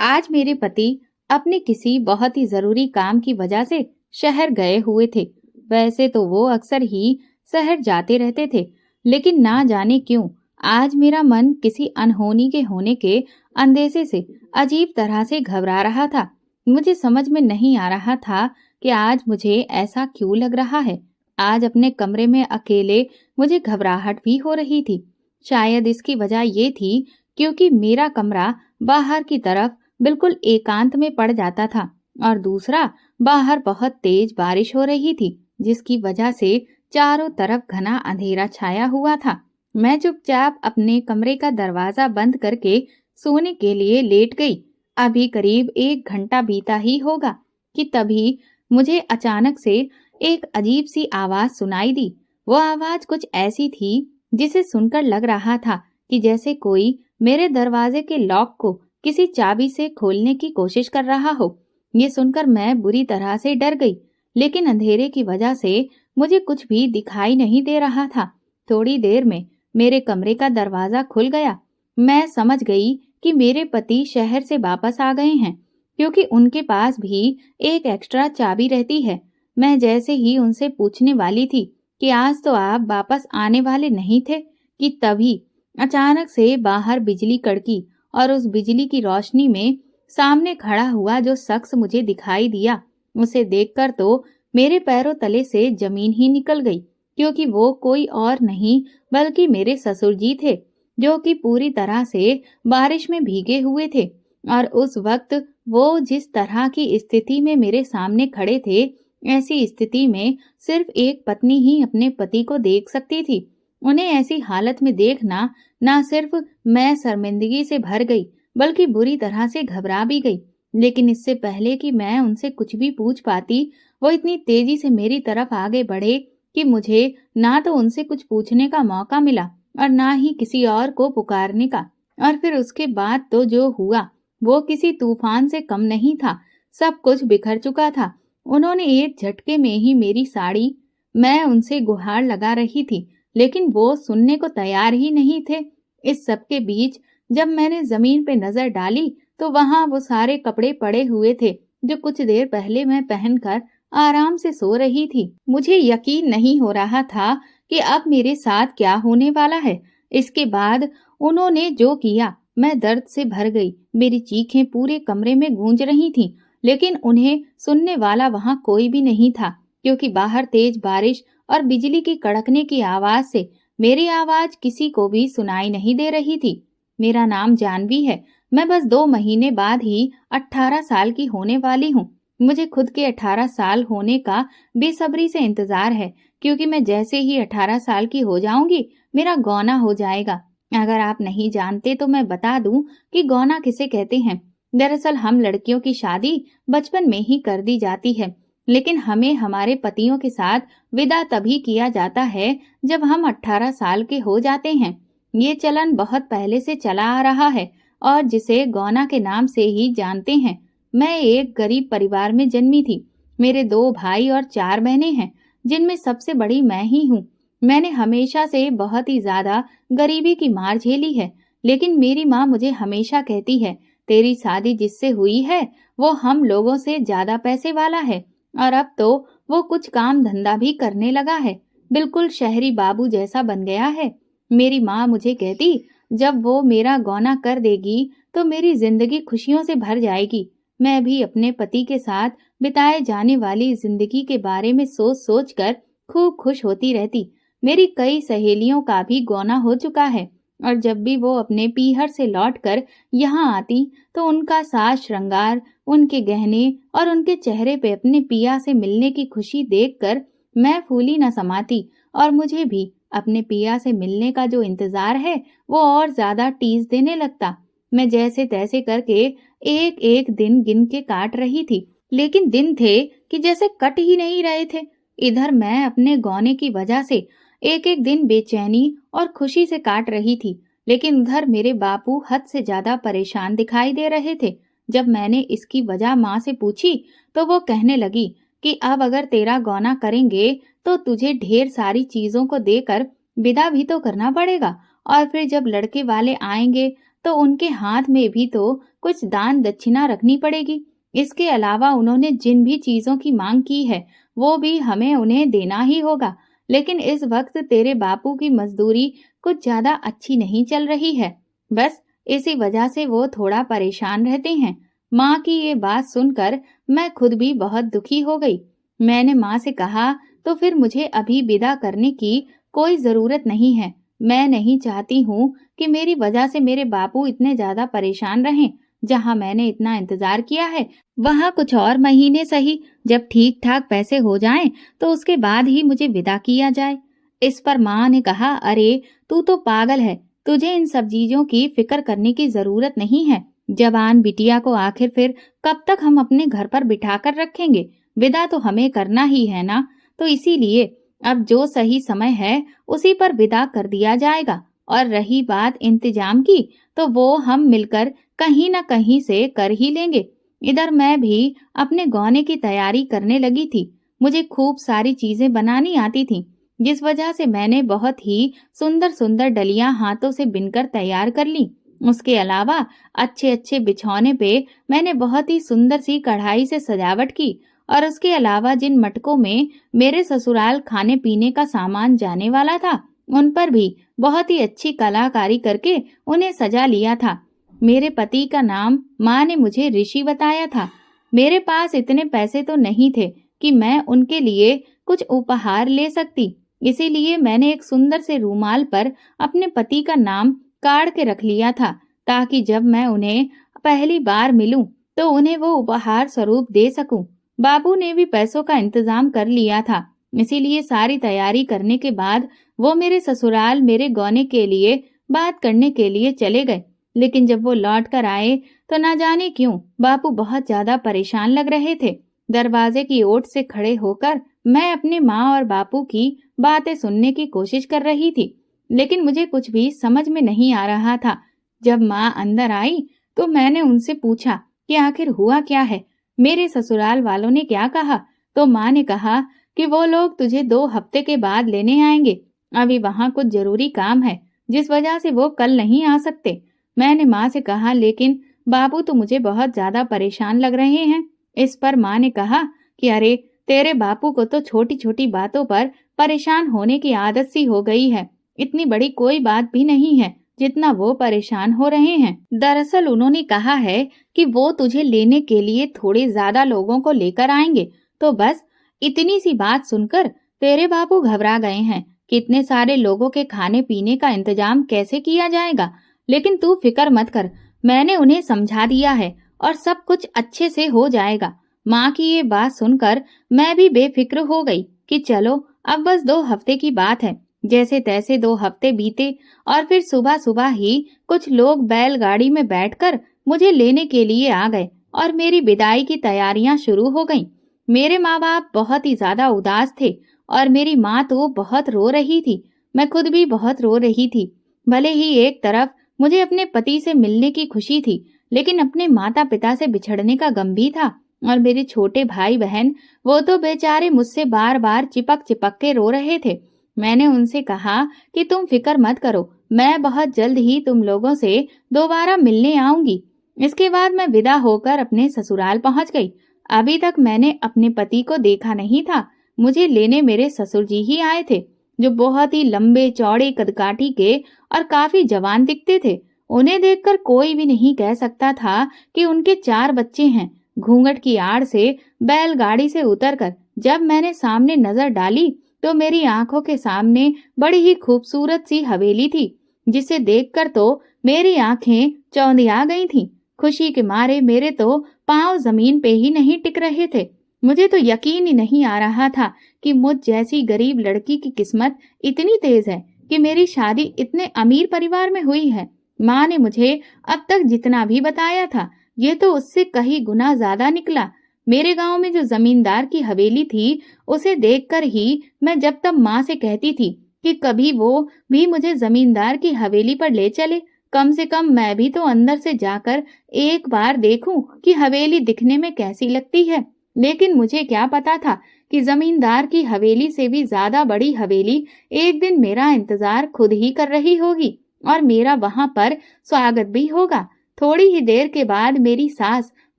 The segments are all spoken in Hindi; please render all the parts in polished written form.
आज मेरे पति अपने किसी बहुत ही जरूरी काम की वजह से शहर गए हुए थे। वैसे तो वो अक्सर ही शहर जाते रहते थे, लेकिन ना जाने क्यों आज मेरा मन किसी अनहोनी के होने के अंदेशे से अजीब तरह से घबरा रहा था। मुझे समझ में नहीं आ रहा था कि आज मुझे ऐसा क्यों लग रहा है। आज अपने कमरे में अकेले मुझे घबराहट भी हो रही थी। शायद इसकी वजह ये थी क्योंकि मेरा कमरा बाहर की तरफ बिल्कुल एकांत में पड़ जाता था, और दूसरा, बाहर बहुत तेज बारिश हो रही थी, जिसकी वजह से चारों तरफ घना अंधेरा छाया हुआ था। मैं चुपचाप अपने कमरे का दरवाजा बंद करके सोने के लिए लेट गई। अभी करीब 1 घंटा बीता ही होगा कि तभी मुझे अचानक से एक अजीब सी आवाज सुनाई दी। वो आवाज कुछ ऐसी थी जिसे सुनकर लग रहा था कि जैसे कोई मेरे दरवाजे के लॉक को किसी चाबी से खोलने की कोशिश कर रहा हो। ये सुनकर मैं बुरी तरह से डर गई, लेकिन अंधेरे की वजह से मुझे कुछ भी दिखाई नहीं दे रहा था। थोड़ी देर में मेरे कमरे का दरवाजा खुल गया। मैं समझ गई कि मेरे पति शहर से वापस आ गए हैं, क्योंकि उनके पास भी एक एक्स्ट्रा चाबी रहती है। मैं जैसे ही उनसे पूछने वाली थी कि आज तो आप वापस आने वाले नहीं थे, कि तभी अचानक से बाहर बिजली कड़की, और उस बिजली की रोशनी में सामने खड़ा हुआ जो शख्स मुझे दिखाई दिया, उसे देखकर तो मेरे पैरों तले से जमीन ही निकल गई, क्योंकि वो कोई और नहीं बल्कि मेरे ससुर जी थे, जो कि पूरी तरह से बारिश में भीगे हुए थे। और उस वक्त वो जिस तरह की स्थिति में मेरे सामने खड़े थे, ऐसी स्थिति में सिर्फ एक पत्नी ही अपने पति को देख सकती थी। उन्हें ऐसी हालत में देखना ना सिर्फ मैं शर्मिंदगी से भर गई, बल्कि बुरी तरह से घबरा भी गई। लेकिन इससे पहले कि मैं उनसे कुछ भी पूछ पाती, वो इतनी तेजी से मेरी तरफ आगे बढ़े कि मुझे ना तो उनसे कुछ पूछने का मौका मिला और ना ही किसी और को पुकारने का। और फिर उसके बाद तो जो हुआ वो किसी तूफान से कम नहीं था। सब कुछ बिखर चुका था। उन्होंने एक झटके में ही मेरी साड़ी, मैं उनसे गुहार लगा रही थी, लेकिन वो सुनने को तैयार ही नहीं थे। इस सब के बीच जब मैंने जमीन पे नजर डाली तो वहां वो सारे कपड़े पड़े हुए थे जो कुछ देर पहले मैं पहनकर आराम से सो रही थी। मुझे यकीन नहीं हो रहा था कि अब मेरे साथ क्या होने वाला है। इसके बाद उन्होंने जो किया, मैं दर्द से भर गई। मेरी चीखें पूरे कमरे में गूंज रही थीं, लेकिन उन्हें सुनने वाला वहां कोई भी नहीं था, क्योंकि बाहर तेज बारिश और बिजली की कड़कने की आवाज से मेरी आवाज किसी को भी सुनाई नहीं दे रही थी। मेरा नाम जानवी है। मैं बस 2 महीने बाद ही 18 साल की होने वाली हूँ। मुझे खुद के 18 साल होने का बेसब्री से इंतजार है, क्योंकि मैं जैसे ही 18 साल की हो जाऊंगी, मेरा गौना हो जाएगा। अगर आप नहीं जानते तो मैं बता दूं कि गौना किसे कहते हैं। दरअसल हम लड़कियों की शादी बचपन में ही कर दी जाती है, लेकिन हमें हमारे पतियों के साथ विदा तभी किया जाता है जब हम 18 साल के हो जाते हैं। ये चलन बहुत पहले से चला आ रहा है और जिसे गौना के नाम से ही जानते हैं। मैं एक गरीब परिवार में जन्मी थी। मेरे 2 भाई और 4 बहनें हैं, जिनमें सबसे बड़ी मैं ही हूँ। मैंने हमेशा से बहुत ही ज्यादा गरीबी की मार झेली है, लेकिन मेरी माँ मुझे हमेशा कहती है, तेरी शादी जिससे हुई है वो हम लोगों से ज्यादा पैसे वाला है, और अब तो वो कुछ काम धंधा भी करने लगा है, बिल्कुल शहरी बाबू जैसा बन गया है। मेरी माँ मुझे कहती, जब वो मेरा गौना कर देगी तो मेरी जिंदगी खुशियों से भर जाएगी। मैं भी अपने पति के साथ बिताए जाने वाली जिंदगी के बारे में सोच सोच कर खूब खुश होती रहती। मेरी कई सहेलियों का भी गौना हो चुका है, और जब भी वो अपने पीहर से लौटकर यहाँ आती तो उनका साज श्रृंगार, उनके गहने और उनके चेहरे पे अपने पिया से मिलने की खुशी देखकर मैं फूली न समाती, और मुझे भी अपने पिया से मिलने का जो इंतजार है वो और ज्यादा टीस देने लगता। मैं जैसे तैसे करके एक एक दिन गिन के काट रही थी, लेकिन दिन थे कि जैसे कट ही नहीं रहे थे। इधर मैं अपने गौने की वजह से एक एक दिन बेचैनी और खुशी से काट रही थी, लेकिन उधर मेरे बापू हद से ज्यादा परेशान दिखाई दे रहे थे। जब मैंने इसकी वजह माँ से पूछी तो वो कहने लगी कि अब अगर तेरा गौना करेंगे तो तुझे ढेर सारी चीजों को देकर विदा भी तो करना पड़ेगा, और फिर जब लड़के वाले आएंगे तो उनके हाथ में भी तो कुछ दान दक्षिणा रखनी पड़ेगी। इसके अलावा उन्होंने जिन भी चीजों की मांग की है वो भी हमें उन्हें देना ही होगा। लेकिन इस वक्त तेरे बापू की मजदूरी कुछ ज्यादा अच्छी नहीं चल रही है, बस इसी वजह से वो थोड़ा परेशान रहते हैं। माँ की ये बात सुनकर मैं खुद भी बहुत दुखी हो गई। मैंने माँ से कहा, तो फिर मुझे अभी विदा करने की कोई जरूरत नहीं है। मैं नहीं चाहती हूँ कि मेरी वजह से मेरे बापू इतने ज्यादा परेशान रहें। जहाँ मैंने इतना इंतजार किया है वहाँ कुछ और महीने सही, जब ठीक ठाक पैसे हो जाएं तो उसके बाद ही मुझे विदा किया जाए। इस पर माँ ने कहा, अरे तू तो पागल है, तुझे इन सब चीजों की फिक्र करने की जरूरत नहीं है। जवान बिटिया को आखिर फिर कब तक हम अपने घर पर बिठा कर रखेंगे? विदा तो हमें करना ही है ना, तो इसीलिए अब जो सही समय है उसी पर विदा कर दिया जाएगा। और रही बात इंतजाम की, तो वो हम मिलकर कहीं न कहीं से कर ही लेंगे। इधर मैं भी अपने गौने की तैयारी करने लगी थी। मुझे खूब सारी चीजें बनानी आती थी, जिस वजह से मैंने बहुत ही सुंदर सुंदर डलियां हाथों से बिनकर तैयार कर ली। उसके अलावा अच्छे अच्छे बिछौने पे मैंने बहुत ही सुंदर सी कढ़ाई से सजावट की। और उसके अलावा जिन मटकों में मेरे ससुराल खाने पीने का सामान जाने वाला था, उन पर भी बहुत ही अच्छी कलाकारी करके उन्हें सजा लिया था। मेरे पति का नाम माँ ने मुझे ऋषि बताया था। मेरे पास इतने पैसे तो नहीं थे कि मैं उनके लिए कुछ उपहार ले सकती, इसीलिए मैंने एक सुंदर से रूमाल पर अपने पति का नाम काढ़ के रख लिया था, ताकि जब मैं उन्हें पहली बार मिलूं तो उन्हें वो उपहार स्वरूप दे सकूं। बाबू ने भी पैसों का इंतजाम कर लिया था, इसीलिए सारी तैयारी करने के बाद वो मेरे ससुराल मेरे गौने के लिए बात करने के लिए चले गए। लेकिन जब वो लौट कर आए तो ना जाने क्यों बापू बहुत ज्यादा परेशान लग रहे थे। दरवाजे की ओट से खड़े होकर मैं अपने माँ और बापू की बातें सुनने की कोशिश कर रही थी, लेकिन मुझे कुछ भी समझ में नहीं आ रहा था। जब माँ अंदर आई तो मैंने उनसे पूछा कि आखिर हुआ क्या है, मेरे ससुराल वालों ने क्या कहा? तो माँ ने कहा कि वो लोग तुझे 2 हफ्ते के बाद लेने आएंगे। अभी वहाँ कुछ जरूरी काम है, जिस वजह से वो कल नहीं आ सकते। मैंने माँ से कहा, लेकिन बाबू तो मुझे बहुत ज्यादा परेशान लग रहे हैं। इस पर माँ ने कहा कि अरे तेरे बापू को तो छोटी छोटी बातों पर परेशान होने की आदत सी हो गई है। इतनी बड़ी कोई बात भी नहीं है जितना वो परेशान हो रहे हैं। दरअसल उन्होंने कहा है कि वो तुझे लेने के लिए थोड़े ज्यादा लोगों को लेकर आएंगे। तो बस इतनी सी बात सुनकर तेरे बापू घबरा गए हैं। कितने सारे लोगों के खाने पीने का इंतजाम कैसे किया जाएगा? लेकिन तू फिक्र मत कर, मैंने उन्हें समझा दिया है और सब कुछ अच्छे से हो जाएगा। माँ की ये बात सुनकर मैं भी बेफिक्र हो गई कि चलो अब बस 2 हफ्ते की बात है। जैसे तैसे 2 हफ्ते बीते और फिर सुबह सुबह ही कुछ लोग बैलगाड़ी में बैठकर मुझे लेने के लिए आ गए और मेरी विदाई की तैयारियां शुरू हो गईं। मेरे माँ बाप बहुत ही ज्यादा उदास थे और मेरी माँ तो बहुत रो रही थी। मैं खुद भी बहुत रो रही थी। भले ही एक तरफ मुझे अपने पति से मिलने की खुशी थी, लेकिन अपने माता पिता से बिछड़ने का गम भी था। और मेरे छोटे भाई बहन, वो तो बेचारे मुझसे बार बार चिपक चिपक के रो रहे थे। मैंने उनसे कहा कि तुम फिक्र मत करो, मैं बहुत जल्द ही तुम लोगों से दोबारा मिलने आऊंगी। इसके बाद मैं विदा होकर अपने ससुराल पहुंच गई। अभी तक मैंने अपने पति को देखा नहीं था। मुझे लेने मेरे ससुर जी ही आए थे, जो बहुत ही लंबे चौड़े कदकाठी के और काफी जवान दिखते थे। उन्हें देखकर कोई भी नहीं कह सकता था कि उनके 4 बच्चे हैं। घूंघट की आड़ से बैलगाड़ी से उतरकर जब मैंने सामने नजर डाली तो मेरी आंखों के सामने बड़ी ही खूबसूरत सी हवेली थी, जिसे देखकर तो मेरी आंखें चौंधिया गई थीं। खुशी के मारे मेरे तो पांव जमीन पे ही नहीं टिक रहे थे। मुझे तो यकीन ही नहीं आ रहा था कि मुझ जैसी गरीब लड़की की किस्मत इतनी तेज है कि मेरी शादी इतने अमीर परिवार में हुई है। माँ ने मुझे अब तक जितना भी बताया था, ये तो उससे कहीं गुना ज्यादा निकला। मेरे गांव में जो जमींदार की हवेली थी, उसे देखकर ही मैं जब तब माँ से कहती थी कि कभी वो भी मुझे जमींदार की हवेली पर ले चले। कम से कम मैं भी तो अंदर से जाकर एक बार देखूं कि हवेली दिखने में कैसी लगती है। लेकिन मुझे क्या पता था कि जमींदार की हवेली से भी ज्यादा बड़ी हवेली एक दिन मेरा इंतजार खुद ही कर रही होगी और मेरा वहां पर स्वागत भी होगा। थोड़ी ही देर के बाद मेरी सास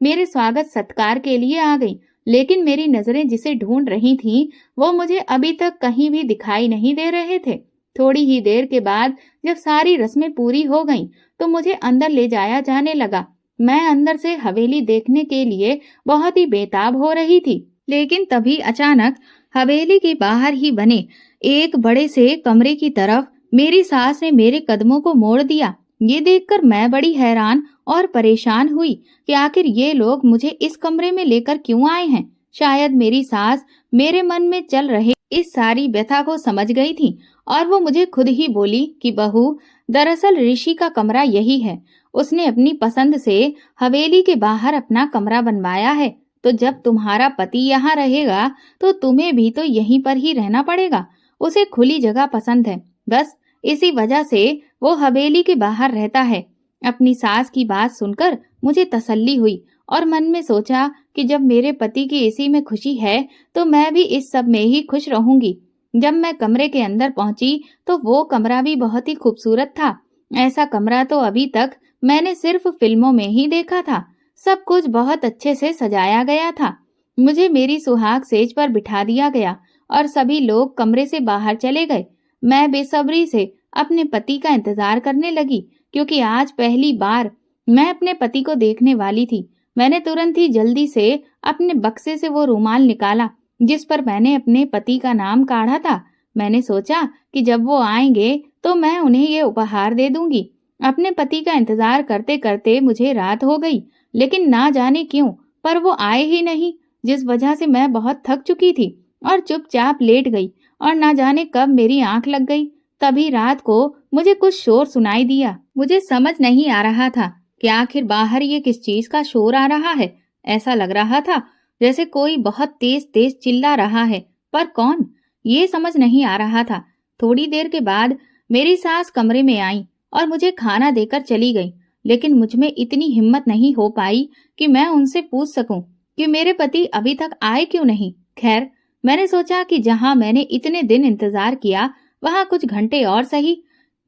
मेरे स्वागत सत्कार के लिए आ गई, लेकिन मेरी नजरें जिसे ढूंढ रही थीं, वो मुझे अभी तक कहीं भी दिखाई नहीं दे रहे थे। थोड़ी ही देर के बाद जब सारी रस्में पूरी हो गईं, तो मुझे अंदर ले जाया जाने लगा। मैं अंदर से हवेली देखने के लिए बहुत ही बेताब हो रही थी, लेकिन तभी अचानक हवेली के बाहर ही बने एक बड़े से कमरे की तरफ मेरी सास ने मेरे कदमों को मोड़ दिया। ये देखकर मैं बड़ी हैरान और परेशान हुई कि आखिर ये लोग मुझे इस कमरे में लेकर क्यों आए हैं। शायद मेरी सास मेरे मन में चल रहे इस सारी व्यथा को समझ गई थी और वो मुझे खुद ही बोली कि बहू, दरअसल ऋषि का कमरा यही है। उसने अपनी पसंद से हवेली के बाहर अपना कमरा बनवाया है, तो जब तुम्हारा पति यहाँ रहेगा तो तुम्हें भी तो यहीं पर ही रहना पड़ेगा। उसे खुली जगह पसंद है, बस इसी वजह से वो हवेली के बाहर रहता है। अपनी सास की बात सुनकर मुझे तसल्ली हुई और मन में सोचा कि जब मेरे पति की इसी में खुशी है तो मैं भी इस सब में ही खुश रहूंगी। जब मैं कमरे के अंदर पहुंची तो वो कमरा भी बहुत ही खूबसूरत था। ऐसा कमरा तो अभी तक मैंने सिर्फ फिल्मों में ही देखा था। सब कुछ बहुत अच्छे से सजाया गया था। मुझे मेरी सुहाग सेज पर बिठा दिया गया और सभी लोग कमरे से बाहर चले गए। मैं बेसब्री से अपने पति का इंतजार करने लगी, क्योंकि आज पहली बार मैं अपने पति को देखने वाली थी। मैंने तुरंत ही जल्दी से अपने बक्से से वो रुमाल निकाला जिस पर मैंने अपने पति का नाम काढ़ा था। मैंने सोचा कि जब वो आएंगे तो मैं उन्हें ये उपहार दे दूंगी। अपने पति का इंतजार करते करते मुझे रात हो गई, लेकिन ना जाने क्यों पर वो आए ही नहीं, जिस वजह से मैं बहुत थक चुकी थी और चुपचाप लेट गई और ना जाने कब मेरी आंख लग गई। तभी रात को मुझे कुछ शोर सुनाई दिया। मुझे समझ नहीं आ रहा था कि आखिर बाहर ये किस चीज का शोर आ रहा है। ऐसा लग रहा था जैसे कोई बहुत तेज तेज चिल्ला रहा है, पर कौन, ये समझ नहीं आ रहा था। थोड़ी देर के बाद मेरी सास कमरे में आई और मुझे खाना देकर चली गई, लेकिन मुझ में इतनी हिम्मत नहीं हो पाई कि मैं उनसे पूछ सकूं कि मेरे पति अभी तक आए क्यों नहीं। खैर, मैंने सोचा कि जहां मैंने इतने दिन इंतजार किया वहां कुछ घंटे और सही।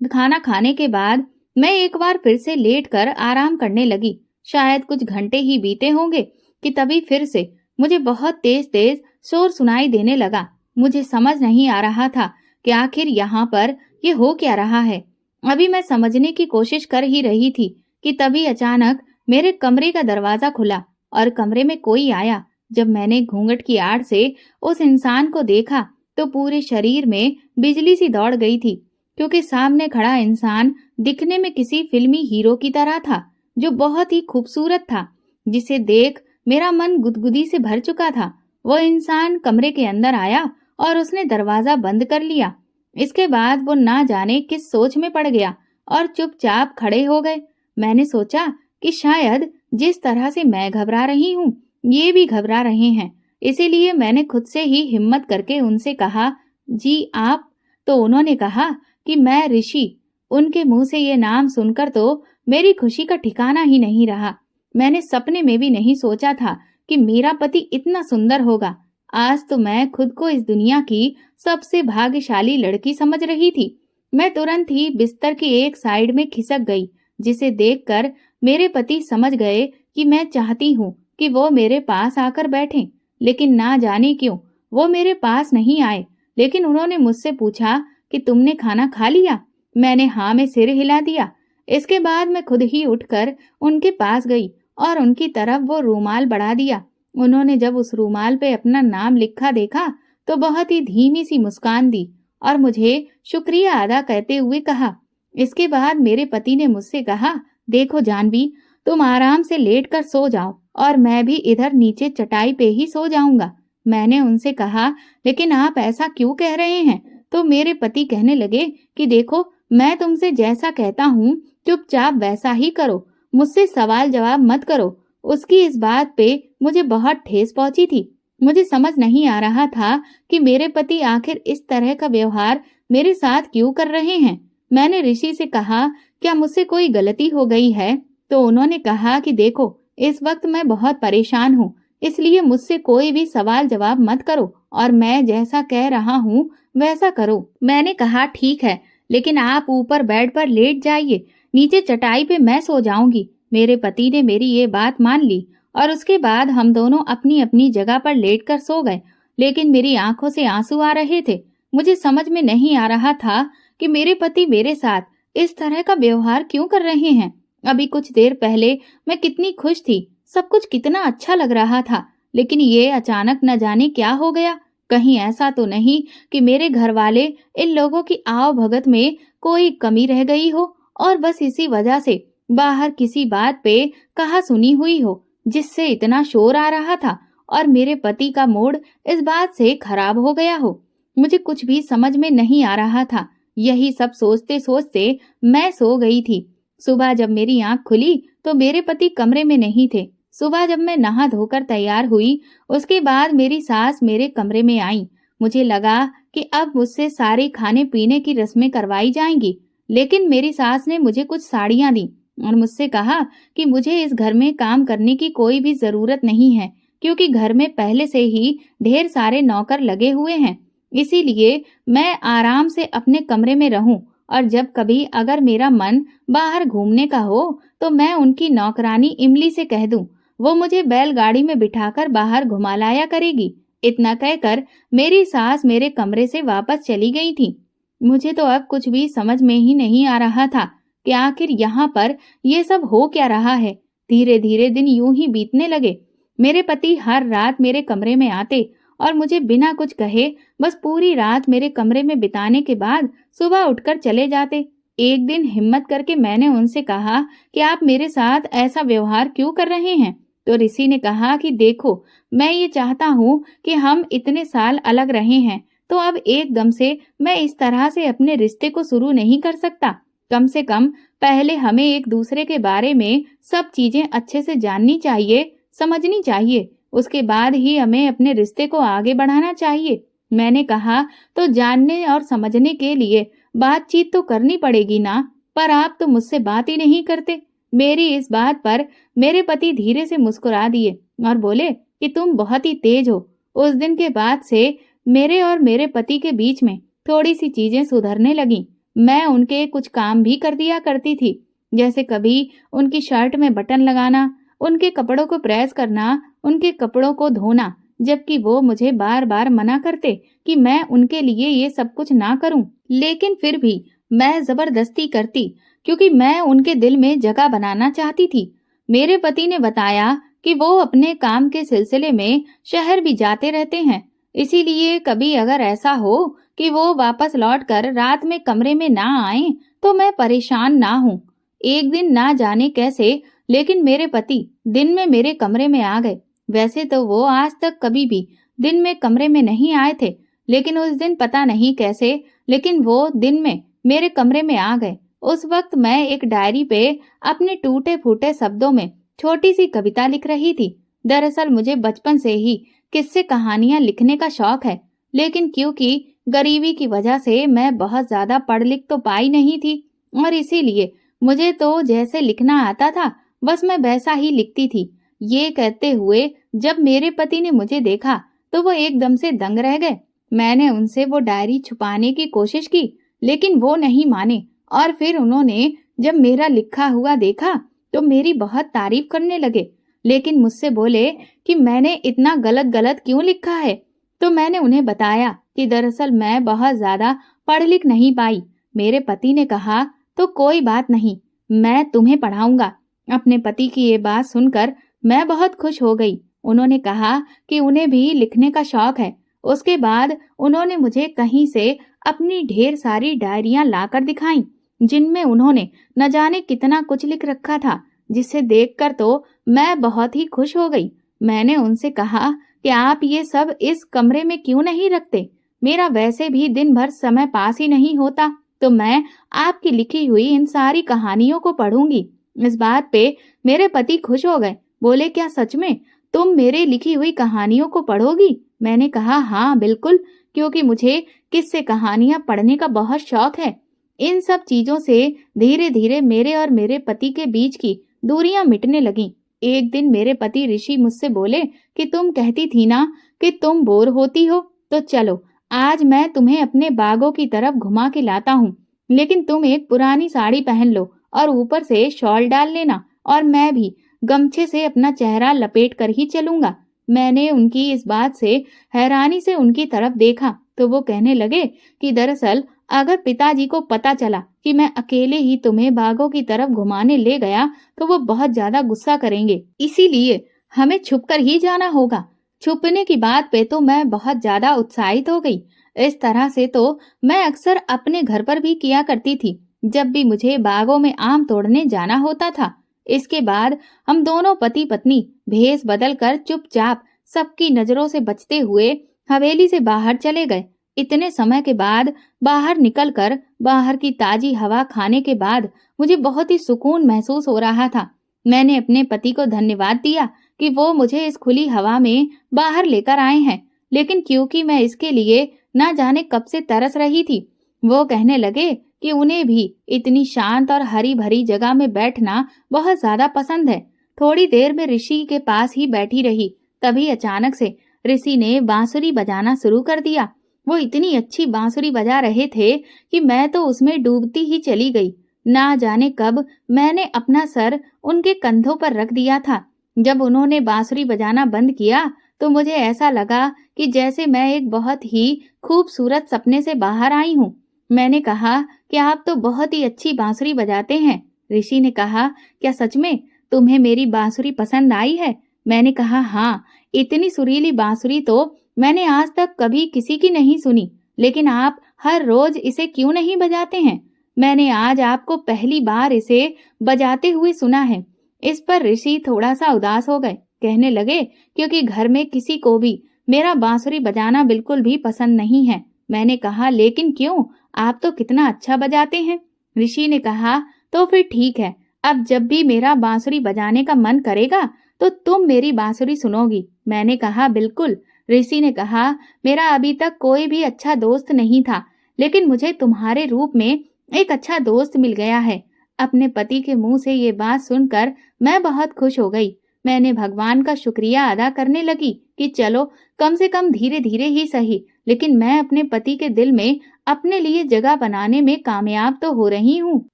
खाना खाने के बाद मैं एक बार फिर से लेटकर आराम करने लगी। शायद कुछ घंटे ही बीते होंगे कि तभी फिर से मुझे बहुत तेज तेज शोर सुनाई देने लगा। मुझे समझ नहीं आ रहा था कि आखिर यहाँ पर ये हो क्या रहा है। अभी मैं समझने की कोशिश कर ही रही थी कि तभी अचानक मेरे कमरे का दरवाजा खुला और कमरे में कोई आया। जब मैंने घूंघट की आड़ से उस इंसान को देखा तो पूरे शरीर में बिजली सी दौड़ गई थी, क्योंकि सामने खड़ा इंसान दिखने में किसी फिल्मी हीरो की तरह था, जो बहुत ही खूबसूरत था, जिसे देख मेरा मन गुदगुदी से भर चुका था। वो इंसान कमरे के अंदर आया और उसने दरवाजा बंद कर लिया। इसके बाद वो ना जाने किस सोच में पड़ गया और चुपचाप खड़े हो गए। मैंने सोचा कि शायद जिस तरह से मैं घबरा रही हूँ, ये भी घबरा रहे हैं। इसीलिए मैंने खुद से ही हिम्मत करके उनसे कहा, जी आप? तो उन्होंने कहा कि मैं ऋषि। उनके मुंह से ये नाम सुनकर तो मेरी खुशी का ठिकाना ही नहीं रहा। मैंने सपने में भी नहीं सोचा था कि मेरा पति इतना सुंदर होगा। आज तो मैं खुद को इस दुनिया की सबसे भाग्यशाली लड़की समझ रही थी। मैं तुरंत ही बिस्तर की एक साइड में खिसक गई, जिसे देखकर मेरे पति समझ गए कि मैं चाहती हूँ कि वो मेरे पास आकर बैठें। लेकिन ना जाने क्यों वो मेरे पास नहीं आए, लेकिन उन्होंने मुझसे पूछा कि तुमने खाना खा लिया? मैंने हाँ में सिर हिला दिया। इसके बाद मैं खुद ही उठकर उनके पास गई और उनकी तरफ वो रूमाल बढ़ा दिया। उन्होंने जब उस रूमाल पे अपना नाम लिखा देखा तो बहुत ही धीमी सी मुस्कान दी और मुझे शुक्रिया अदा करते हुए कहा। इसके बाद मेरे पति ने मुझसे कहा, देखो जानवी, तुम आराम से लेटकर सो जाओ और मैं भी इधर नीचे चटाई पे ही सो जाऊंगा। मैंने उनसे कहा, लेकिन आप ऐसा क्यों कह रहे हैं? तो मेरे पति कहने लगे कि देखो, मैं तुमसे जैसा कहता हूँ चुपचाप वैसा ही करो, मुझसे सवाल जवाब मत करो। उसकी इस बात पे मुझे बहुत ठेस पहुंची थी। मुझे समझ नहीं आ रहा था कि मेरे पति आखिर इस तरह का व्यवहार मेरे साथ क्यों कर रहे हैं। मैंने ऋषि से कहा, क्या मुझसे कोई गलती हो गई है? तो उन्होंने कहा कि देखो, इस वक्त मैं बहुत परेशान हूँ, इसलिए मुझसे कोई भी सवाल जवाब मत करो और मैं जैसा कह रहा हूँ वैसा करो। मैंने कहा, ठीक है, लेकिन आप ऊपर बेड पर लेट जाइए, नीचे चटाई पे मैं सो जाऊंगी। मेरे पति ने मेरी ये बात मान ली और उसके बाद हम दोनों अपनी अपनी जगह पर लेटकर सो गए। लेकिन मेरी आंखों से आंसू आ रहे थे। मुझे समझ में नहीं आ रहा था कि मेरे पति मेरे साथ इस तरह का व्यवहार क्यों कर रहे हैं। अभी कुछ देर पहले मैं कितनी खुश थी, सब कुछ कितना अच्छा लग रहा था, लेकिन ये अचानक न जाने क्या हो गया। कहीं ऐसा तो नहीं कि मेरे घर वाले इन लोगों की आव भगत में कोई कमी रह गई हो और बस इसी वजह से बाहर किसी बात पे कहा सुनी हुई हो जिससे इतना शोर आ रहा था और मेरे पति का मूड इस बात से खराब हो गया हो। मुझे कुछ भी समझ में नहीं आ रहा था। यही सब सोचते सोचते मैं सो गई थी। सुबह जब मेरी आंख खुली तो मेरे पति कमरे में नहीं थे। सुबह जब मैं नहा धोकर तैयार हुई, उसके बाद मेरी सास मेरे कमरे में आई। मुझे लगा कि अब मुझसे सारे खाने पीने की रस्में करवाई जाएंगी, लेकिन मेरी सास ने मुझे कुछ साड़ियां दी और मुझसे कहा कि मुझे इस घर में काम करने की कोई भी जरूरत नहीं है, क्योंकि घर में पहले से ही ढेर सारे नौकर लगे हुए हैं। इसीलिए मैं आराम से अपने कमरे में रहूं और जब कभी अगर मेरा मन बाहर घूमने का हो तो मैं उनकी नौकरानी इमली से कह दूं, वो मुझे बैलगाड़ी में बिठाकर बाहर घुमा लाया करेगी। इतना कहकर मेरी सास मेरे कमरे से वापस चली गई थी। मुझे तो अब कुछ भी समझ में ही नहीं आ रहा था कि आखिर यहाँ पर ये सब हो क्या रहा है। धीरे धीरे दिन यूं ही बीतने लगे। मेरे पति हर रात मेरे कमरे में आते और मुझे बिना कुछ कहे बस पूरी रात मेरे कमरे में बिताने के बाद सुबह उठकर चले जाते। एक दिन हिम्मत करके मैंने उनसे कहा कि आप मेरे साथ ऐसा व्यवहार क्यों कर रहे हैं? तो ऋषि ने कहा कि देखो, मैं ये चाहता हूँ कि हम इतने साल अलग रहे हैं, तो अब एकदम से मैं इस तरह से अपने रिश्ते को शुरू नहीं कर सकता। कम से कम पहले हमें एक दूसरे के बारे में सब चीजें अच्छे से जाननी चाहिए, समझनी चाहिए। उसके बाद ही हमें अपने रिश्ते को आगे बढ़ाना चाहिए। मैंने कहा, तो जानने और समझने के लिए बातचीत तो करनी पड़ेगी ना, पर आप तो मुझसे बात ही नहीं करते। मेरी इस बात पर मेरे पति धीरे से मुस्कुरा दिए और बोले कि तुम बहुत ही तेज हो। उस दिन के बाद से मेरे और मेरे पति के बीच में थोड़ी सी चीजें सुधरने लगी। मैं उनके कुछ काम भी कर दिया करती थी, जैसे कभी उनकी शर्ट में बटन लगाना, उनके कपड़ों को प्रेस करना, उनके कपड़ों को धोना, जबकि वो मुझे बार बार मना करते कि मैं उनके लिए ये सब कुछ ना करूं। लेकिन फिर भी मैं जबरदस्ती करती, क्योंकि मैं उनके दिल में जगह बनाना चाहती थी। मेरे पति ने बताया कि वो अपने काम के सिलसिले में शहर भी जाते रहते हैं, इसीलिए कभी अगर ऐसा हो कि वो वापस लौटकर रात में कमरे में ना आए तो मैं परेशान ना हूँ। एक दिन ना जाने कैसे, लेकिन मेरे पति दिन में मेरे कमरे में आ गए। वैसे तो वो आज तक कभी भी दिन में कमरे में नहीं आए थे, लेकिन उस दिन पता नहीं कैसे, लेकिन वो दिन में मेरे कमरे में आ गए। उस वक्त मैं एक डायरी पे अपने टूटे फूटे शब्दों में छोटी सी कविता लिख रही थी। दरअसल मुझे बचपन से ही किस्से कहानियां लिखने का शौक है, लेकिन क्योंकि गरीबी की वजह से मैं बहुत ज्यादा पढ़ लिख तो पाई नहीं थी और इसीलिए मुझे तो जैसे लिखना आता था बस मैं वैसा ही लिखती थी। ये कहते हुए जब मेरे पति ने मुझे देखा तो वो एकदम से दंग रह गए। मैंने उनसे वो डायरी छुपाने की कोशिश की, लेकिन वो नहीं माने और फिर उन्होंने जब मेरा लिखा हुआ देखा तो मेरी बहुत तारीफ करने लगे, लेकिन मुझसे बोले कि मैंने इतना गलत गलत क्यों लिखा है। तो मैंने उन्हें बताया कि दरअसल मैं बहुत ज्यादा पढ़ लिख नहीं पाई। मेरे पति ने कहा, तो कोई बात नहीं, मैं तुम्हें पढ़ाऊंगा। अपने पति की ये बात सुनकर मैं बहुत खुश हो गई। उन्होंने कहा कि उन्हें भी लिखने का शौक है। उसके बाद उन्होंने मुझे कहीं से अपनी ढेर सारी डायरियां लाकर दिखाईं, जिनमें उन्होंने न जाने कितना कुछ लिख रखा था, जिसे देखकर तो मैं बहुत ही खुश हो गई। मैंने उनसे कहा कि आप ये सब इस कमरे में क्यों नहीं रखते? मेरा वैसे भी दिन भर समय पास ही नहीं होता, तो मैं आपकी लिखी हुई इन सारी कहानियों को पढ़ूंगी। इस बात पे मेरे पति खुश हो गए। बोले, क्या सच में तुम मेरे लिखी हुई कहानियों को पढ़ोगी? मैंने कहा, हाँ बिल्कुल, क्योंकि मुझे किस्से कहानियां पढ़ने का बहुत शौक है। इन सब चीजों से धीरे धीरे मेरे और मेरे पति के बीच की दूरियां मिटने लगीं। एक दिन मेरे पति ऋषि मुझसे बोले कि तुम कहती थी ना कि तुम बोर होती हो, तो चलो आज मैं तुम्हें अपने बागों की तरफ घुमा के लाता हूँ, लेकिन तुम एक पुरानी साड़ी पहन लो और ऊपर से शॉल डाल लेना, और मैं भी गमछे से अपना चेहरा लपेट कर ही चलूंगा। मैंने उनकी इस बात से हैरानी से उनकी तरफ देखा तो वो कहने लगे कि दरअसल अगर पिताजी को पता चला कि मैं अकेले ही तुम्हें बागों की तरफ घुमाने ले गया तो वो बहुत ज्यादा गुस्सा करेंगे, इसीलिए हमें छुपकर ही जाना होगा। छुपने की बात पे तो मैं बहुत ज्यादा उत्साहित हो गई। इस तरह से तो मैं अक्सर अपने घर पर भी किया करती थी, जब भी मुझे बागों में आम तोड़ने जाना होता था। इसके बाद हम दोनों पति पत्नी भेष बदलकर चुपचाप सबकी नजरों से बचते हुए हवेली से बाहर चले गए। इतने समय के बाद बाहर निकलकर बाहर की ताजी हवा खाने के बाद मुझे बहुत ही सुकून महसूस हो रहा था। मैंने अपने पति को धन्यवाद दिया कि वो मुझे इस खुली हवा में बाहर लेकर आए हैं, लेकिन क्योंकि मैं इसके लिए ना जाने कब से तरस रही थी, वो कहने लगे कि उन्हें भी इतनी शांत और हरी भरी जगह में बैठना बहुत ज्यादा पसंद है। थोड़ी देर में ऋषि के पास ही बैठी रही, तभी अचानक से ऋषि ने बांसुरी बजाना शुरू कर दिया। वो इतनी अच्छी बांसुरी बजा रहे थे कि मैं तो उसमें डूबती ही चली गई। ना जाने कब मैंने अपना सर उनके कंधों पर रख दिया था। जब उन्होंने बांसुरी बजाना बंद किया तो मुझे ऐसा लगा कि जैसे मैं एक बहुत ही खूबसूरत सपने से बाहर आई हूँ। मैंने कहा कि आप तो बहुत ही अच्छी बांसुरी बजाते हैं। ऋषि ने कहा, क्या सच में तुम्हें मेरी बांसुरी पसंद आई है? मैंने कहा, हाँ, इतनी सुरीली बांसुरी तो मैंने आज तक कभी किसी की नहीं सुनी, लेकिन आप हर रोज इसे क्यों नहीं बजाते हैं? मैंने आज आपको पहली बार इसे बजाते हुए सुना है। इस पर ऋषि थोड़ा सा उदास हो गए, कहने लगे क्योंकि घर में किसी को भी मेरा बांसुरी बजाना बिल्कुल भी पसंद नहीं है। मैंने कहा, लेकिन क्यों, आप तो कितना अच्छा बजाते हैं। ऋषि ने कहा, तो फिर ठीक है, अब जब भी मेरा बांसुरी बजाने का मन करेगा तो तुम मेरी बांसुरी सुनोगी। मैंने कहा, बिल्कुल। ऋषि ने कहा, मेरा अभी तक कोई भी अच्छा दोस्त नहीं था, लेकिन मुझे तुम्हारे रूप में एक अच्छा दोस्त मिल गया है। अपने पति के मुंह से ये बात सुनकर मैं बहुत खुश हो गई। मैंने भगवान का शुक्रिया अदा करने लगी कि चलो कम से कम धीरे धीरे ही सही, लेकिन मैं अपने पति के दिल में अपने लिए जगह बनाने में कामयाब तो हो रही हूँ।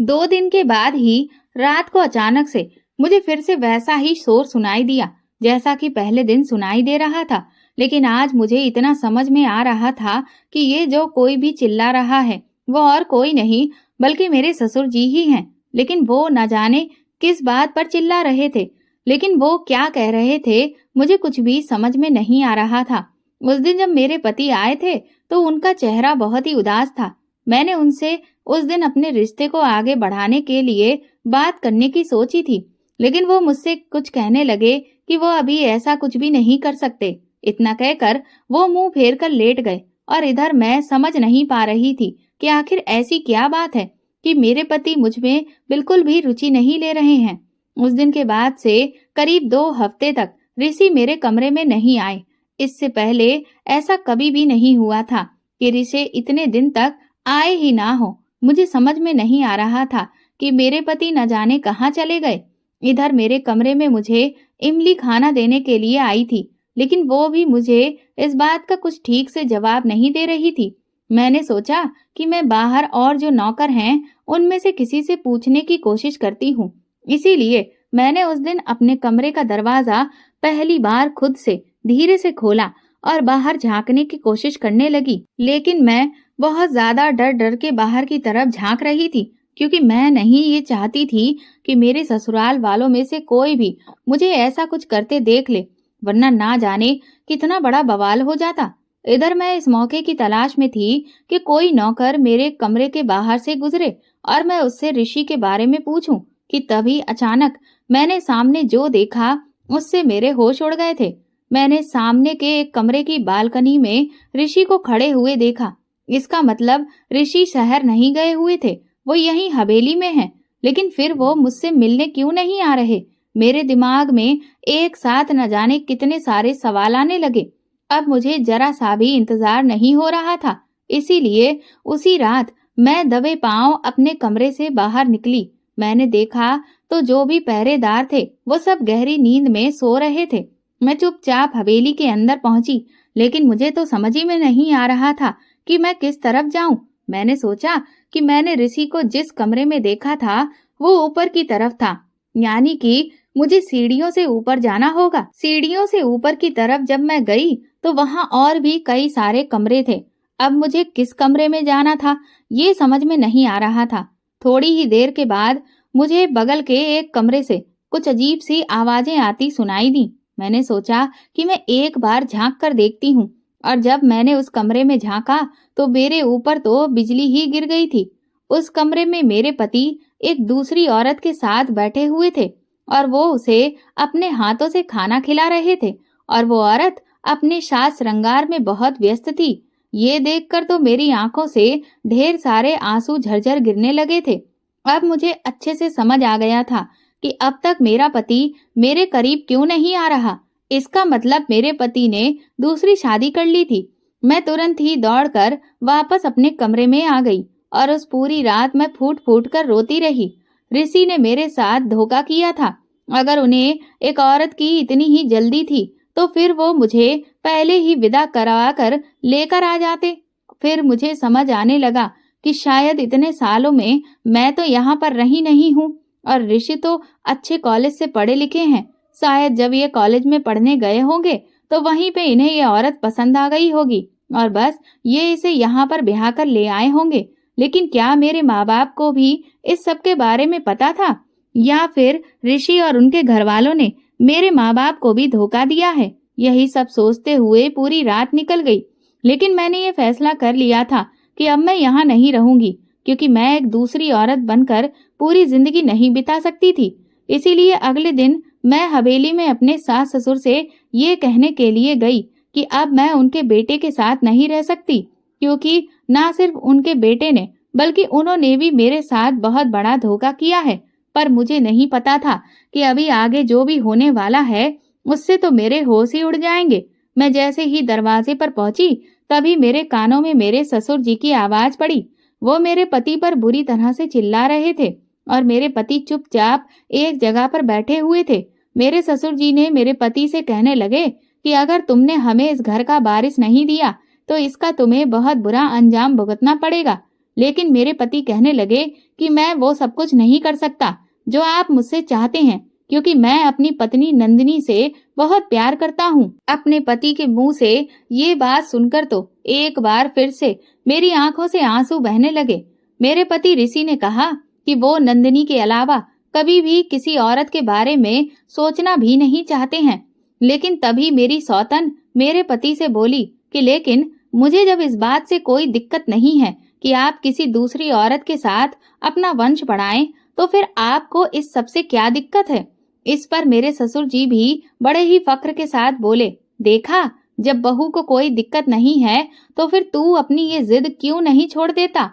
2 दिन के बाद ही रात को अचानक से मुझे फिर से वैसा ही शोर सुनाई दिया जैसा कि पहले दिन सुनाई दे रहा था, लेकिन आज मुझे इतना समझ में आ रहा था कि ये जो कोई भी चिल्ला रहा है वो और कोई नहीं बल्कि मेरे ससुर जी ही हैं। लेकिन वो न जाने किस बात पर चिल्ला रहे थे, लेकिन वो क्या कह रहे थे मुझे कुछ भी समझ में नहीं आ रहा था। उस दिन जब मेरे पति आए थे तो उनका चेहरा बहुत ही उदास था। मैंने उनसे उस दिन अपने रिश्ते को आगे बढ़ाने के लिए बात करने की सोची थी, लेकिन वो मुझसे कुछ कहने लगे कि वो अभी ऐसा कुछ भी नहीं कर सकते। इतना कहकर वो मुंह फेर कर लेट गए और इधर मैं समझ नहीं पा रही थी कि आखिर ऐसी क्या बात है कि मेरे पति मुझ में बिल्कुल भी रुचि नहीं ले रहे हैं। उस दिन के बाद से करीब 2 हफ्ते तक ऋषि मेरे कमरे में नहीं आए। इससे पहले ऐसा कभी भी नहीं हुआ था कि ऋषि इतने दिन तक आए ही ना हो। मुझे समझ में नहीं आ रहा था कि मेरे पति न जाने कहाँ चले गए। इधर मेरे कमरे में मुझे इमली खाना देने के लिए आई थी, लेकिन वो भी मुझे इस बात का कुछ ठीक से जवाब नहीं दे रही थी। मैंने सोचा कि मैं बाहर और जो नौकर हैं उनमें से किसी से पूछने की कोशिश करती हूँ। इसीलिए मैंने उस दिन अपने कमरे का दरवाजा पहली बार खुद से धीरे से खोला और बाहर झांकने की कोशिश करने लगी, लेकिन मैं बहुत ज्यादा डर डर के बाहर की तरफ झांक रही थी, क्योंकि मैं नहीं ये चाहती थी कि मेरे ससुराल वालों में से कोई भी मुझे ऐसा कुछ करते देख ले, वरना ना जाने कितना बड़ा बवाल हो जाता। इधर मैं इस मौके की तलाश में थी कि कोई नौकर मेरे कमरे के बाहर से गुजरे और मैं उससे ऋषि के बारे में पूछूं कि तभी अचानक मैंने सामने जो देखा उससे मेरे होश उड़ गए थे। मैंने सामने के एक कमरे की बालकनी में ऋषि को खड़े हुए देखा। इसका मतलब ऋषि शहर नहीं गए हुए थे, वो यहीं हवेली में हैं। लेकिन फिर वो मुझसे मिलने क्यों नहीं आ रहे? मेरे दिमाग में एक साथ न जाने कितने सारे सवाल आने लगे। अब मुझे जरा सा भी इंतजार नहीं हो रहा था, इसीलिए उसी रात मैं दबे पांव अपने कमरे से बाहर निकली। मैंने देखा तो जो भी पहरेदार थे वो सब गहरी नींद में सो रहे थे। मैं चुपचाप हवेली के अंदर पहुंची, लेकिन मुझे तो समझ ही में नहीं आ रहा था कि मैं किस तरफ जाऊं। मैंने सोचा कि मैंने ऋषि को जिस कमरे में देखा था वो ऊपर की तरफ था। यानी कि मुझे सीढ़ियों से ऊपर जाना होगा। सीढ़ियों से ऊपर की तरफ जब मैं गई तो वहां और भी कई सारे कमरे थे। अब मुझे किस कमरे में जाना था ये समझ में नहीं आ रहा था। थोड़ी ही देर के बाद मुझे बगल के एक कमरे से कुछ अजीब सी आवाजें आती सुनाई दी। मैंने सोचा कि मैं एक बार झांक कर देखती हूँ, और जब मैंने उस कमरे में झांका तो मेरे ऊपर तो बिजली ही गिर गई थी। उस कमरे में मेरे पति एक दूसरी औरत के साथ बैठे हुए थे और वो उसे अपने हाथों से खाना खिला रहे थे, और वो औरत अपने साज श्रृंगार में बहुत व्यस्त थी। ये देखकर तो मेरी आंखों से ढेर सारे आंसू झरझर गिरने लगे थे। अब मुझे अच्छे से समझ आ गया था कि अब तक मेरा पति मेरे करीब क्यों नहीं आ रहा। इसका मतलब मेरे पति ने दूसरी शादी कर ली थी। मैं तुरंत ही दौड़कर वापस अपने कमरे में आ गई और उस पूरी रात मैं फूट फूट कर रोती रही। ऋषि ने मेरे साथ धोखा किया था। अगर उन्हें एक औरत की इतनी ही जल्दी थी तो फिर वो मुझे पहले ही विदा करवा कर लेकर आ जाते। फिर मुझे समझ आने लगा कि शायद इतने सालों में मैं तो यहाँ पर रही नहीं हूँ, और ऋषि तो अच्छे कॉलेज से पढ़े लिखे हैं। शायद जब ये कॉलेज में पढ़ने गए होंगे तो वहीं पे इन्हें ये औरत पसंद आ गई होगी और बस ये इसे यहाँ पर ब्याह कर ले आए होंगे। लेकिन क्या मेरे माँ बाप को भी इस सब के बारे में पता था, या फिर ऋषि और उनके घर वालों ने मेरे माँ बाप को भी धोखा दिया है? यही सब सोचते हुए पूरी रात निकल गई। लेकिन मैंने ये फैसला कर लिया था कि अब मैं यहाँ नहीं रहूंगी, क्योंकि मैं एक दूसरी औरत बनकर पूरी जिंदगी नहीं बिता सकती थी। इसीलिए अगले दिन मैं हवेली में अपने सास ससुर से ये कहने के लिए गई कि अब मैं उनके बेटे के साथ नहीं रह सकती, क्योंकि ना सिर्फ उनके बेटे ने बल्कि उन्होंने भी मेरे साथ बहुत बड़ा धोखा किया है। पर मुझे नहीं पता था कि अभी आगे जो भी होने वाला है उससे तो मेरे होश ही उड़ जाएंगे। मैं जैसे ही दरवाजे पर पहुंची तभी मेरे कानों में मेरे ससुर जी की आवाज पड़ी। वो मेरे पति पर बुरी तरह से चिल्ला रहे थे और मेरे पति चुपचाप एक जगह पर बैठे हुए थे। मेरे ससुर जी ने मेरे पति से कहने लगे कि अगर तुमने हमें इस घर का वारिस नहीं दिया तो इसका तुम्हें बहुत बुरा अंजाम भुगतना पड़ेगा। लेकिन मेरे पति कहने लगे कि मैं वो सब कुछ नहीं कर सकता जो आप मुझसे चाहते हैं, क्योंकि मैं अपनी पत्नी नंदिनी से बहुत प्यार करता हूँ। अपने पति के मुंह से ये बात सुनकर तो एक बार फिर से मेरी आंखों से आंसू बहने लगे। मेरे पति ऋषि ने कहा कि वो नंदिनी के अलावा कभी भी किसी औरत के बारे में सोचना भी नहीं चाहते हैं। लेकिन तभी मेरी सौतन मेरे पति से बोली कि लेकिन मुझे जब इस बात से कोई दिक्कत नहीं है कि आप किसी दूसरी औरत के साथ अपना वंश बढ़ाएं, तो फिर आपको इस सब से क्या दिक्कत है? इस पर मेरे ससुर जी भी बड़े ही फक्र के साथ बोले, देखा, जब बहू को कोई दिक्कत नहीं है तो फिर तू अपनी ये जिद क्यों नहीं छोड़ देता?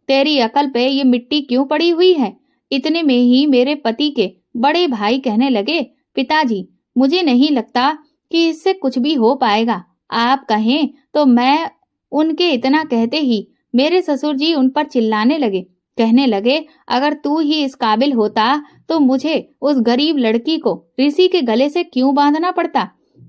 तेरी अकल पे ये मिट्टी क्यों पड़ी हुई है? इतने में ही मेरे पति के बड़े भाई कहने लगे, पिताजी, मुझे नहीं लगता कि इससे कुछ भी हो पाएगा। आप कहें तो मैं उनके इतना कहते ही मेरे ससुर जी उन पर चिल्लाने लगे। कहने लगे, अगर तू ही इस काबिल होता तो मुझे उस गरीब लड़की को ऋषि के गले से क्यों बांधना पड़ता?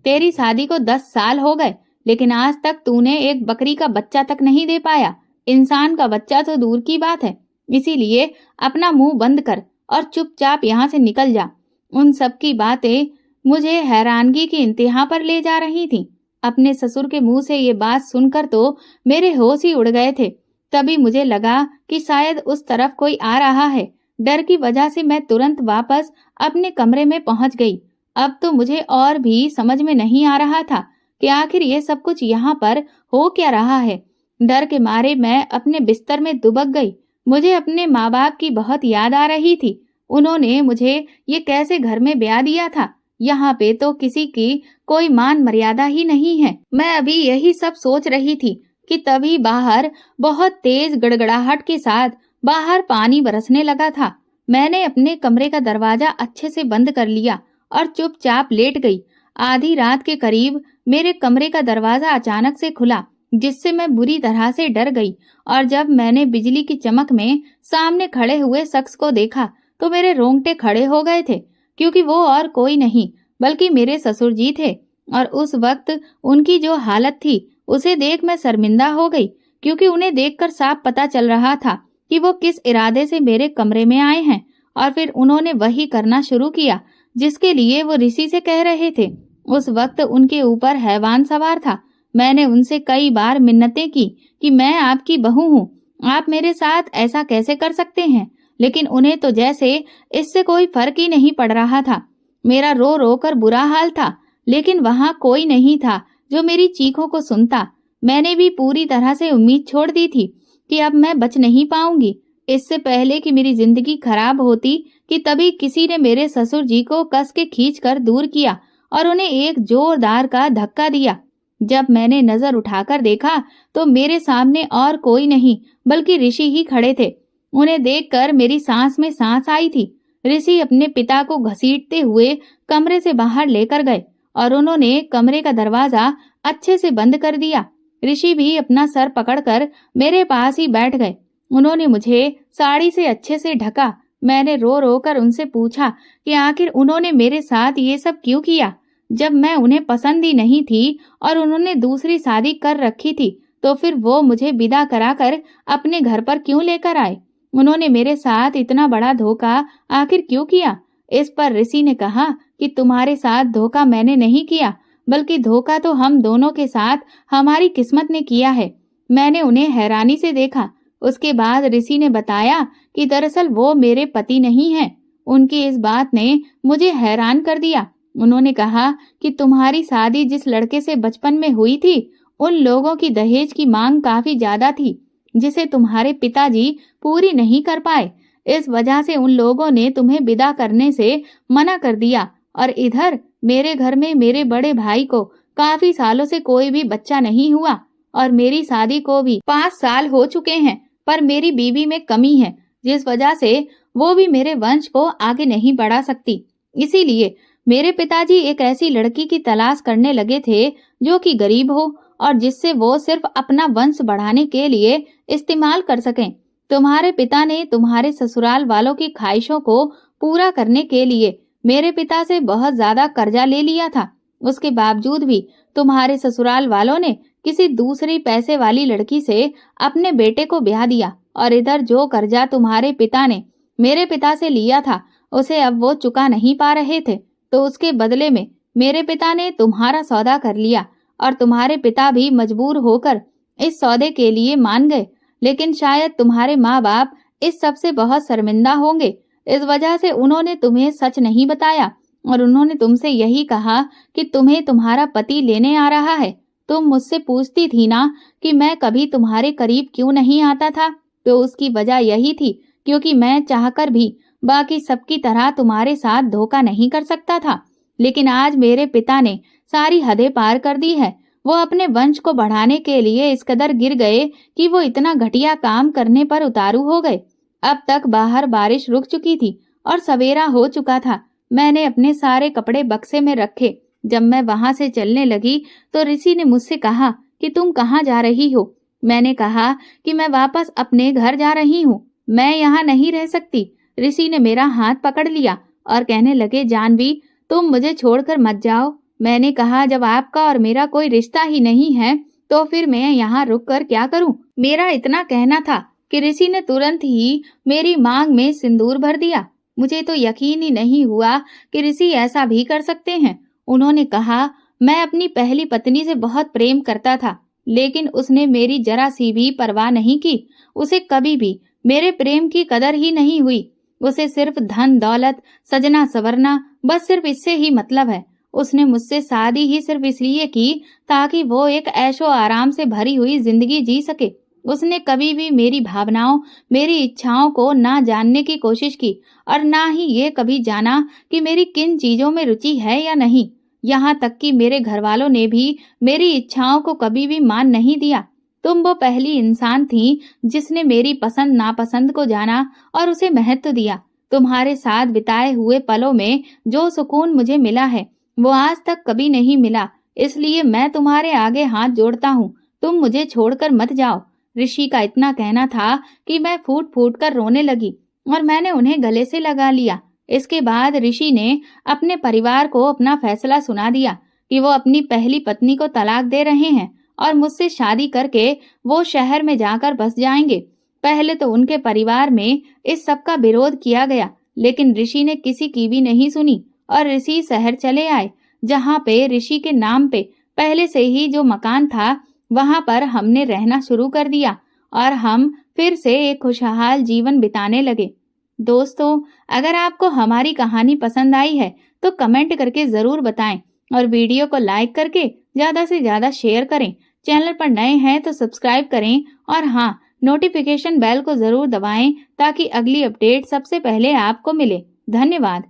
तेरी शादी को 10 साल हो गए, लेकिन आज तक तूने एक बकरी का बच्चा तक नहीं दे पाया। इंसान का बच्चा तो दूर की बात है। इसीलिए अपना मुंह बंद कर और चुपचाप यहाँ से निकल जा। उन सब की बातें मुझे हैरानगी की इंतहा पर ले जा रही थी। अपने ससुर के मुंह से ये बात सुनकर तो मेरे होश ही उड़ गए थे। तभी मुझे लगा कि शायद उस तरफ कोई आ रहा है। डर की वजह से मैं तुरंत वापस अपने कमरे में पहुंच गई। अब तो मुझे और भी समझ में नहीं आ रहा था कि आखिर ये सब कुछ यहाँ पर हो क्या रहा है। डर के मारे मैं अपने बिस्तर में दुबक गई। मुझे अपने माँ बाप की बहुत याद आ रही थी। उन्होंने मुझे ये कैसे घर में ब्याह दिया था? यहाँ पे तो किसी की कोई मान मर्यादा ही नहीं है। मैं अभी यही सब सोच रही थी कि तभी बाहर बहुत तेज गड़गड़ाहट के साथ बाहर पानी बरसने लगा था। मैंने अपने कमरे का दरवाजा अच्छे से बंद कर लिया और चुपचाप लेट गई। आधी रात के करीब मेरे कमरे का दरवाजा अचानक से खुला, जिससे मैं बुरी तरह से डर गई। और जब मैंने बिजली की चमक में सामने खड़े हुए शख्स को देखा तो मेरे रोंगटे खड़े हो गए थे, क्योंकि वो और कोई नहीं बल्कि मेरे ससुर जी थे। और उस वक्त उनकी जो हालत थी उसे देख मैं शर्मिंदा हो गई, क्योंकि उन्हें देखकर साफ पता चल रहा था कि वो किस इरादे से मेरे कमरे में आए हैं और फिर उन्होंने वही करना शुरू किया जिसके लिए वो ऋषि से कह रहे थे। उस वक्त उनके ऊपर हैवान सवार था। मैंने उनसे कई बार मिन्नतें की कि मैं आपकी बहू हूँ, आप मेरे साथ ऐसा कैसे कर सकते हैं, लेकिन उन्हें तो जैसे इससे कोई फर्क ही नहीं पड़ रहा था। मेरा रो रो कर बुरा हाल था, लेकिन वहां कोई नहीं था जो मेरी चीखों को सुनता। मैंने भी पूरी तरह से उम्मीद छोड़ दी थी कि अब मैं बच नहीं पाऊंगी। इससे पहले कि मेरी जिंदगी खराब होती कि तभी किसी ने मेरे ससुर जी को कस के खींच कर दूर किया और उन्हें एक जोरदार का धक्का दिया। जब मैंने नजर उठाकर देखा तो मेरे सामने और कोई नहीं बल्कि ऋषि ही खड़े थे। उन्हें देखकर मेरी सांस में सांस आई थी। ऋषि अपने पिता को घसीटते हुए कमरे से बाहर लेकर गए और उन्होंने कमरे का दरवाजा अच्छे से बंद कर दिया। ऋषि भी अपना सर पकड़कर मेरे पास ही बैठ गए। उन्होंने मुझे साड़ी से अच्छे से ढका। मैंने रो रो कर उनसे पूछा कि आखिर उन्होंने मेरे साथ ये सब क्यों किया। जब मैं उन्हें पसंद ही नहीं थी और उन्होंने दूसरी शादी कर रखी थी, तो फिर वो मुझे विदा कराकर अपने घर पर क्यों लेकर आए। उन्होंने मेरे साथ इतना बड़ा धोखा आखिर क्यों किया। इस पर ऋषि ने कहा कि तुम्हारे साथ धोखा मैंने नहीं किया, बल्कि धोखा तो हम दोनों के साथ हमारी किस्मत ने किया है। मैंने उन्हें हैरानी से देखा। उसके बाद ऋषि ने बताया कि दरअसल वो मेरे पति नहीं हैं। उनकी इस बात ने मुझे हैरान कर दिया। उन्होंने कहा कि तुम्हारी शादी जिस लड़के से बचपन में हुई थी, उन लोगों की दहेज की मांग काफी ज्यादा थी, जिसे तुम्हारे पिताजी पूरी नहीं कर पाए। इस वजह से उन लोगों ने तुम्हें विदा करने से मना कर दिया और इधर मेरे घर में मेरे बड़े भाई को काफी सालों से कोई भी बच्चा नहीं हुआ और मेरी शादी को भी 5 साल हो चुके हैं, पर मेरी बीवी में कमी है, जिस वजह से वो भी मेरे वंश को आगे नहीं बढ़ा सकती। इसीलिए मेरे पिताजी एक ऐसी लड़की की तलाश करने लगे थे जो कि गरीब हो और जिससे वो सिर्फ अपना वंश बढ़ाने के लिए इस्तेमाल कर सकें। तुम्हारे पिता ने तुम्हारे ससुराल वालों की ख्वाहिशों को पूरा करने के लिए मेरे पिता से बहुत ज्यादा कर्जा ले लिया था। उसके बावजूद भी तुम्हारे ससुराल वालों ने किसी दूसरी पैसे वाली लड़की से अपने बेटे को ब्याह दिया और इधर जो कर्जा तुम्हारे पिता ने मेरे पिता से लिया था, उसे अब वो चुका नहीं पा रहे थे। तो उसके बदले में मेरे पिता ने तुम्हारा सौदा कर लिया और तुम्हारे पिता भी मजबूर होकर इस सौदे के लिए मान गए। लेकिन शायद तुम्हारे माँ बाप इस सब से बहुत शर्मिंदा होंगे। इस वजह से उन्होंने तुम्हें सच नहीं बताया और उन्होंने तुमसे यही कहा कि तुम्हें तुम्हारा पति लेने आ रहा है। तुम मुझसे पूछती थी ना कि मैं कभी तुम्हारे करीब क्यों नहीं आता था, तो उसकी वजह यही थी क्योंकि मैं चाहकर भी बाकी सबकी तरह तुम्हारे साथ धोखा नहीं कर सकता था। लेकिन आज मेरे पिता ने सारी हदें पार कर दी है। वो अपने वंश को बढ़ाने के लिए इस कदर गिर गए कि वो इतना घटिया काम करने पर उतारू हो गए। अब तक बाहर बारिश रुक चुकी थी और सवेरा हो चुका था। मैंने अपने सारे कपड़े बक्से में रखे। जब मैं वहां से चलने लगी तो ऋषि ने मुझसे कहा कि तुम कहाँ जा रही हो। मैंने कहा कि मैं वापस अपने घर जा रही हूँ, मैं यहाँ नहीं रह सकती। ऋषि ने मेरा हाथ पकड़ लिया और कहने लगे, जानवी, तुम मुझे छोड़कर मत जाओ। मैंने कहा, जब आपका और मेरा कोई रिश्ता ही नहीं है तो फिर मैं यहाँ रुक कर क्या करूँ। मेरा इतना कहना था कि ऋषि ने तुरंत ही मेरी मांग में सिंदूर भर दिया। मुझे तो यकीन ही नहीं हुआ कि ऋषि ऐसा भी कर सकते हैं। उन्होंने कहा, मैं अपनी पहली पत्नी से बहुत प्रेम करता था, लेकिन उसने मेरी जरा सी भी परवाह नहीं की। उसे कभी भी मेरे प्रेम की कदर ही नहीं हुई। उसे सिर्फ धन दौलत, सजना सवरना, बस सिर्फ इससे ही मतलब है। उसने मुझसे शादी ही सिर्फ इसलिए की ताकि वो एक ऐशो आराम से भरी हुई जिंदगी जी सके। उसने कभी भी मेरी भावनाओं, मेरी इच्छाओं को ना जानने की कोशिश की और ना ही ये कभी जाना कि मेरी किन चीजों में रुचि है या नहीं। यहाँ तक कि मेरे घर वालों ने भी मेरी इच्छाओं को कभी भी मान नहीं दिया। तुम वो पहली इंसान थी जिसने मेरी पसंद नापसंद को जाना और उसे महत्व दिया। तुम्हारे साथ बिताए हुए पलों में जो सुकून मुझे मिला है वो आज तक कभी नहीं मिला। इसलिए मैं तुम्हारे आगे हाथ जोड़ता हूँ, तुम मुझे छोड़कर मत जाओ। ऋषि का इतना कहना था कि मैं फूट फूट कर रोने लगी और मैंने उन्हें गले से लगा लिया। इसके बाद ऋषि ने अपने परिवार को अपना फैसला सुना दिया कि वो अपनी पहली पत्नी को तलाक दे रहे हैं और मुझसे शादी करके वो शहर में जाकर बस जाएंगे। पहले तो उनके परिवार में इस सब का विरोध किया गया, लेकिन ऋषि ने किसी की भी नहीं सुनी और ऋषि शहर चले आए, जहाँ पे ऋषि के नाम पे पहले से ही जो मकान था वहां पर हमने रहना शुरू कर दिया और हम फिर से एक खुशहाल जीवन बिताने लगे। दोस्तों, अगर आपको हमारी कहानी पसंद आई है तो कमेंट करके जरूर बताएं और वीडियो को लाइक करके ज्यादा से ज्यादा शेयर करें। चैनल पर नए हैं तो सब्सक्राइब करें और हाँ, नोटिफिकेशन बेल को जरूर दबाएं ताकि अगली अपडेट सबसे पहले आपको मिले। धन्यवाद।